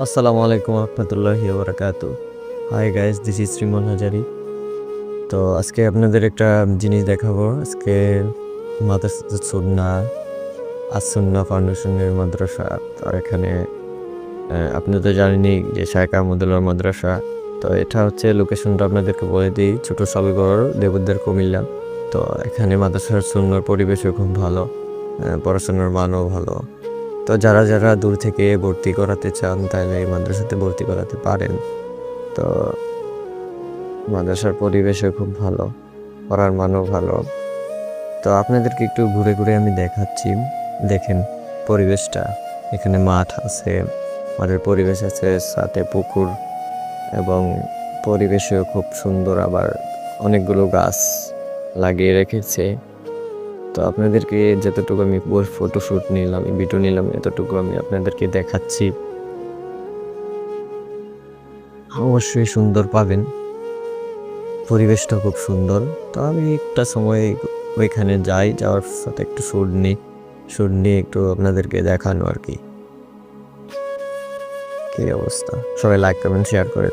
আসসালামু আলাইকুম রহমতুল্লাহি বারাকাতু। হাই গাইস, দিস ইজ শ্রীমন হাজারি। তো আজকে আপনাদের একটা জিনিস দেখাবো। আজকে মাদ্রাসা সুন্নাহ আসুন্নাহ ফাউন্ডেশনের মাদ্রাসা। তো এখানে আপনি তো জানেনই যে শায়েখ আহমদুল্লাহ মাদ্রাসা। তো এটা হচ্ছে লোকেশনটা আপনাদেরকে বলে দিই, ছোট সাবিগড়, দেবুদ্দার, কুমিল্লা। তো এখানে মাদ্রাসার সুন্নাহর পরিবেশও খুব ভালো, পড়াশোনার মানও ভালো। তো যারা যারা দূর থেকে ভর্তি করাতে চান তাহলে এই মাদ্রাসাতে ভর্তি করাতে পারেন। তো মাদ্রাসার পরিবেশও খুব ভালো, পড়ার মানও ভালো। তো আপনাদেরকে একটু ঘুরে ঘুরে আমি দেখাচ্ছি। দেখেন পরিবেশটা, এখানে মাঠ আছে, মাঠের পরিবেশ আছে, সাথে পুকুর, এবং পরিবেশও খুব সুন্দর। আবার অনেকগুলো গাছ লাগিয়ে রেখেছে। তো আপনাদেরকে যতটুকু আমি ফটোশ্যুট নিলাম, ভিডিও নিলাম, এতটুকু আমি আপনাদেরকে দেখাচ্ছি। অবশ্যই সুন্দর পাবেন, পরিবেশটা খুব সুন্দর। তো আমি একটা সময় ওইখানে যাওয়ার সাথে একটু শুট নিয়ে একটু আপনাদেরকে দেখানো আর কি। কি অবস্থা, সবাই লাইক কমেন্ট শেয়ার করে